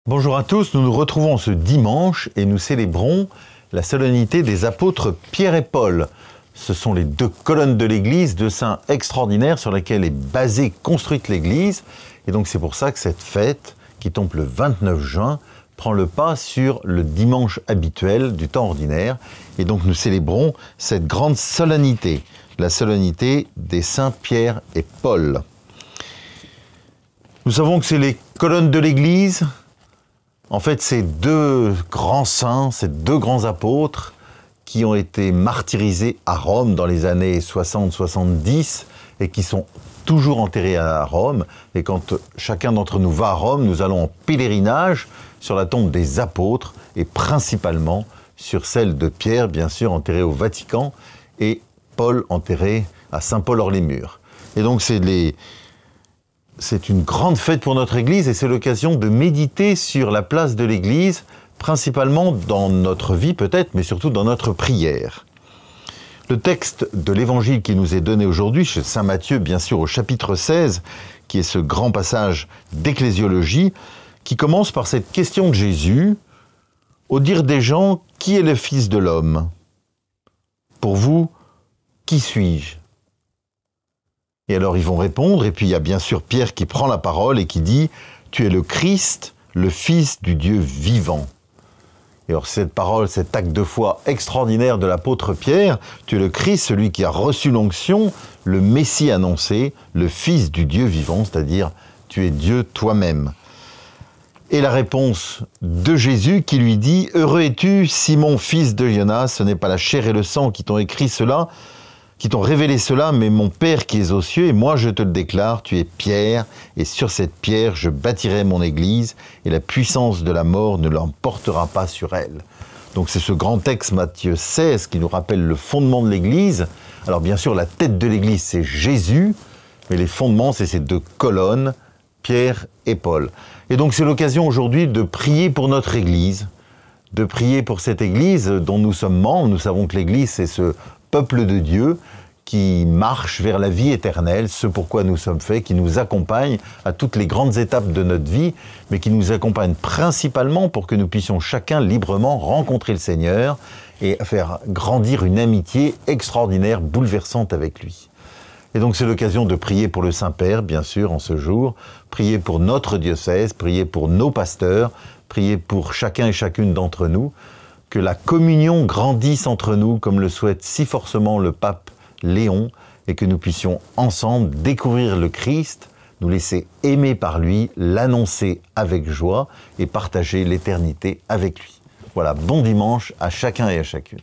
Bonjour à tous, nous nous retrouvons ce dimanche et nous célébrons la solennité des apôtres Pierre et Paul. Ce sont les deux colonnes de l'Église, deux saints extraordinaires sur lesquels est basée, construite l'Église. Et donc c'est pour ça que cette fête, qui tombe le 29 juin, prend le pas sur le dimanche habituel du temps ordinaire. Et donc nous célébrons cette grande solennité, la solennité des saints Pierre et Paul. Nous savons que c'est les colonnes de l'Église. En fait, ces deux grands saints, ces deux grands apôtres qui ont été martyrisés à Rome dans les années 60-70 et qui sont toujours enterrés à Rome. Et quand chacun d'entre nous va à Rome, nous allons en pèlerinage sur la tombe des apôtres et principalement sur celle de Pierre, bien sûr, enterré au Vatican, et Paul enterré à Saint-Paul-hors-les-Murs. Et donc c'est une grande fête pour notre Église et c'est l'occasion de méditer sur la place de l'Église, principalement dans notre vie peut-être, mais surtout dans notre prière. Le texte de l'Évangile qui nous est donné aujourd'hui, chez Saint Matthieu, bien sûr, au chapitre 16, qui est ce grand passage d'ecclésiologie, qui commence par cette question de Jésus, au dire des gens, qui est le Fils de l'homme? Pour vous, qui suis-je? Et alors ils vont répondre, et puis il y a bien sûr Pierre qui prend la parole et qui dit « Tu es le Christ, le Fils du Dieu vivant ». Et alors cette parole, cet acte de foi extraordinaire de l'apôtre Pierre, « Tu es le Christ, celui qui a reçu l'onction, le Messie annoncé, le Fils du Dieu vivant », c'est-à-dire « Tu es Dieu toi-même ». Et la réponse de Jésus qui lui dit « Heureux es-tu, Simon, fils de Jonas, ce n'est pas la chair et le sang qui t'ont écrit cela, qui t'ont révélé cela, mais mon Père qui est aux cieux, et moi je te le déclare, tu es Pierre, et sur cette pierre je bâtirai mon Église, et la puissance de la mort ne l'emportera pas sur elle. » Donc c'est ce grand texte, Matthieu 16, qui nous rappelle le fondement de l'Église. Alors bien sûr, la tête de l'Église, c'est Jésus, mais les fondements, c'est ces deux colonnes, Pierre et Paul. Et donc c'est l'occasion aujourd'hui de prier pour notre Église, de prier pour cette Église dont nous sommes membres. Nous savons que l'Église, c'est ce peuple de Dieu qui marche vers la vie éternelle, ce pourquoi nous sommes faits, qui nous accompagne à toutes les grandes étapes de notre vie, mais qui nous accompagne principalement pour que nous puissions chacun librement rencontrer le Seigneur et faire grandir une amitié extraordinaire, bouleversante avec lui. Et donc c'est l'occasion de prier pour le Saint-Père, bien sûr, en ce jour, prier pour notre diocèse, prier pour nos pasteurs, prier pour chacun et chacune d'entre nous, que la communion grandisse entre nous, comme le souhaite si forcément le pape Léon, et que nous puissions ensemble découvrir le Christ, nous laisser aimer par lui, l'annoncer avec joie et partager l'éternité avec lui. Voilà, bon dimanche à chacun et à chacune.